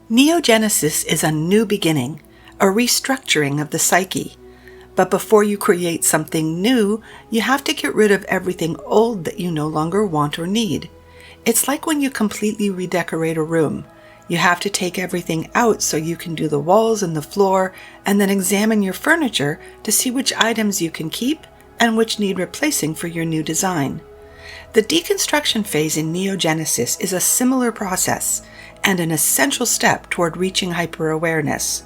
Neogenesis is a new beginning, a restructuring of the psyche. But before you create something new, you have to get rid of everything old that you no longer want or need. It's like when you completely redecorate a room. You have to take everything out so you can do the walls and the floor, and then examine your furniture to see which items you can keep and which need replacing for your new design. The deconstruction phase in Neogenesis is a similar process and an essential step toward reaching hyperawareness.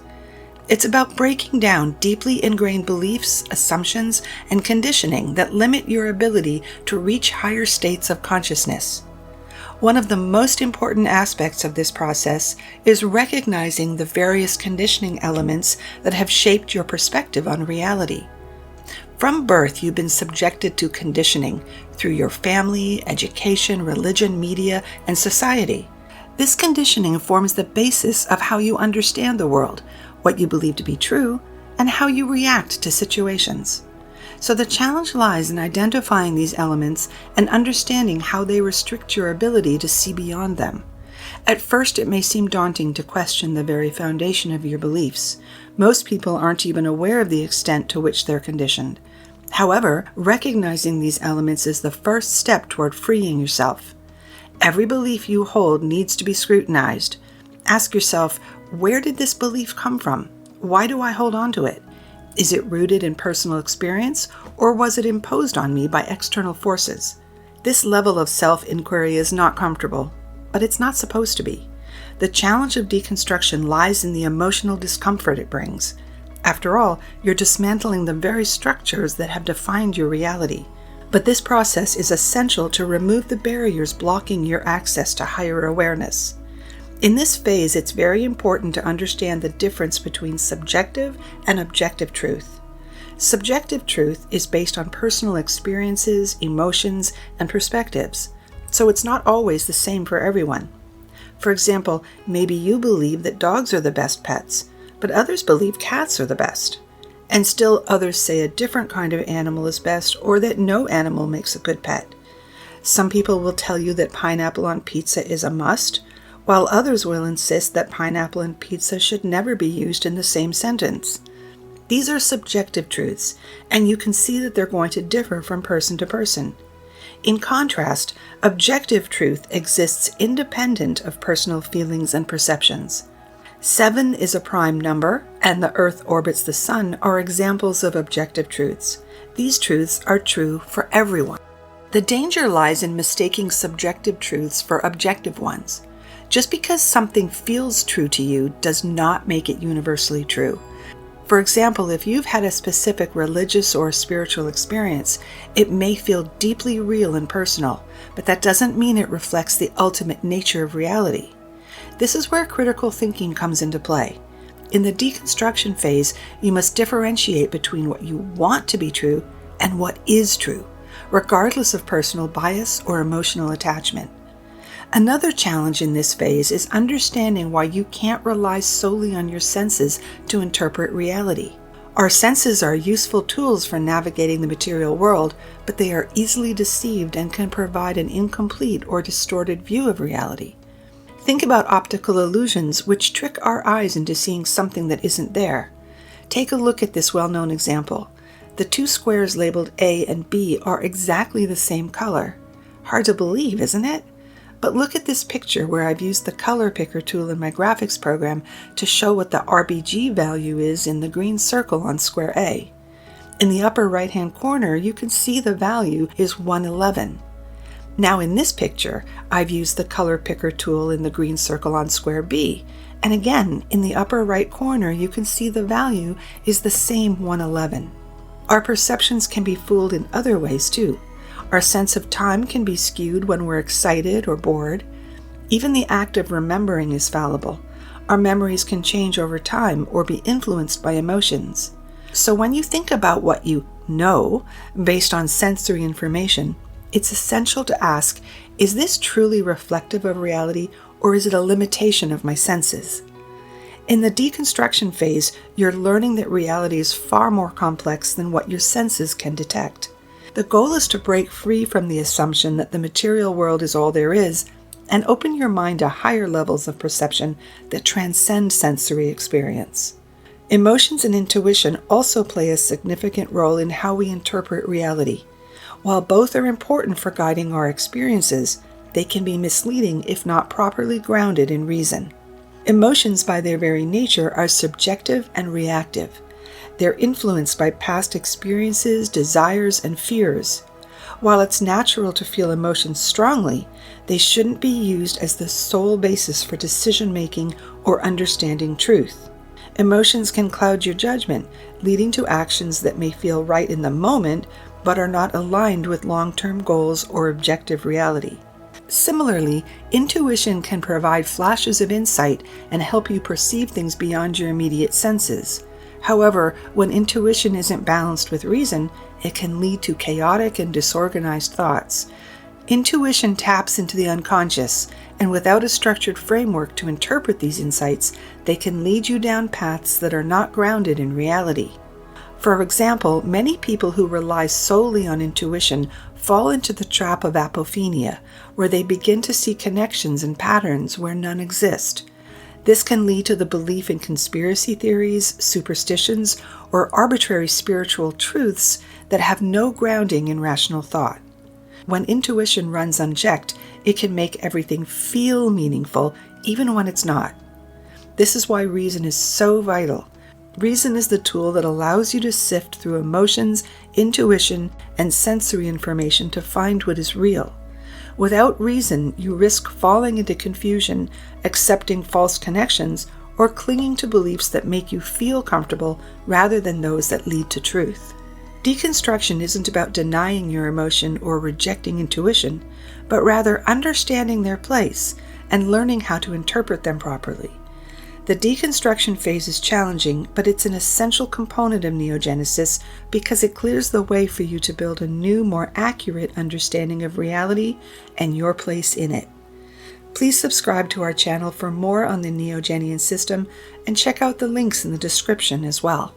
It's about breaking down deeply ingrained beliefs, assumptions, and conditioning that limit your ability to reach higher states of consciousness. One of the most important aspects of this process is recognizing the various conditioning elements that have shaped your perspective on reality. From birth, you've been subjected to conditioning through your family, education, religion, media, and society. This conditioning forms the basis of how you understand the world, what you believe to be true, and how you react to situations. So the challenge lies in identifying these elements and understanding how they restrict your ability to see beyond them. At first, it may seem daunting to question the very foundation of your beliefs. Most people aren't even aware of the extent to which they're conditioned. However, recognizing these elements is the first step toward freeing yourself. Every belief you hold needs to be scrutinized. Ask yourself, where did this belief come from? Why do I hold on to it? Is it rooted in personal experience, or was it imposed on me by external forces? This level of self-inquiry is not comfortable, but it's not supposed to be. The challenge of deconstruction lies in the emotional discomfort it brings. After all, you're dismantling the very structures that have defined your reality. But this process is essential to remove the barriers blocking your access to higher awareness. In this phase, it's very important to understand the difference between subjective and objective truth. Subjective truth is based on personal experiences, emotions, and perspectives, so it's not always the same for everyone. For example, maybe you believe that dogs are the best pets, but others believe cats are the best. And still others say a different kind of animal is best, or that no animal makes a good pet. Some people will tell you that pineapple on pizza is a must, while others will insist that pineapple and pizza should never be used in the same sentence. These are subjective truths, and you can see that they're going to differ from person to person. In contrast, objective truth exists independent of personal feelings and perceptions. 7 is a prime number, and the Earth orbits the Sun are examples of objective truths. These truths are true for everyone. The danger lies in mistaking subjective truths for objective ones. Just because something feels true to you does not make it universally true. For example, if you've had a specific religious or spiritual experience, it may feel deeply real and personal, but that doesn't mean it reflects the ultimate nature of reality. This is where critical thinking comes into play. In the deconstruction phase, you must differentiate between what you want to be true and what is true, regardless of personal bias or emotional attachment. Another challenge in this phase is understanding why you can't rely solely on your senses to interpret reality. Our senses are useful tools for navigating the material world, but they are easily deceived and can provide an incomplete or distorted view of reality. Think about optical illusions, which trick our eyes into seeing something that isn't there. Take a look at this well-known example. The two squares labeled A and B are exactly the same color. Hard to believe, isn't it? But look at this picture where I've used the color picker tool in my graphics program to show what the RGB value is in the green circle on square A. In the upper right-hand corner, you can see the value is 111. Now in this picture, I've used the color picker tool in the green circle on square B, and again, in the upper right corner, you can see the value is the same 111. Our perceptions can be fooled in other ways too. Our sense of time can be skewed when we're excited or bored. Even the act of remembering is fallible. Our memories can change over time or be influenced by emotions. So when you think about what you know based on sensory information, it's essential to ask, is this truly reflective of reality, or is it a limitation of my senses? In the deconstruction phase, you're learning that reality is far more complex than what your senses can detect. The goal is to break free from the assumption that the material world is all there is and open your mind to higher levels of perception that transcend sensory experience. Emotions and intuition also play a significant role in how we interpret reality. While both are important for guiding our experiences, they can be misleading if not properly grounded in reason. Emotions, by their very nature, are subjective and reactive. They're influenced by past experiences, desires, and fears. While it's natural to feel emotions strongly, they shouldn't be used as the sole basis for decision-making or understanding truth. Emotions can cloud your judgment, leading to actions that may feel right in the moment, but are not aligned with long-term goals or objective reality. Similarly, intuition can provide flashes of insight and help you perceive things beyond your immediate senses. However, when intuition isn't balanced with reason, it can lead to chaotic and disorganized thoughts. Intuition taps into the unconscious, and without a structured framework to interpret these insights, they can lead you down paths that are not grounded in reality. For example, many people who rely solely on intuition fall into the trap of apophenia, where they begin to see connections and patterns where none exist. This can lead to the belief in conspiracy theories, superstitions, or arbitrary spiritual truths that have no grounding in rational thought. When intuition runs unchecked, it can make everything feel meaningful, even when it's not. This is why reason is so vital. Reason is the tool that allows you to sift through emotions, intuition, and sensory information to find what is real. Without reason, you risk falling into confusion, accepting false connections, or clinging to beliefs that make you feel comfortable rather than those that lead to truth. Deconstruction isn't about denying your emotion or rejecting intuition, but rather understanding their place and learning how to interpret them properly. The deconstruction phase is challenging, but it's an essential component of Neogenesis because it clears the way for you to build a new, more accurate understanding of reality and your place in it. Please subscribe to our channel for more on the Neogenian system and check out the links in the description as well.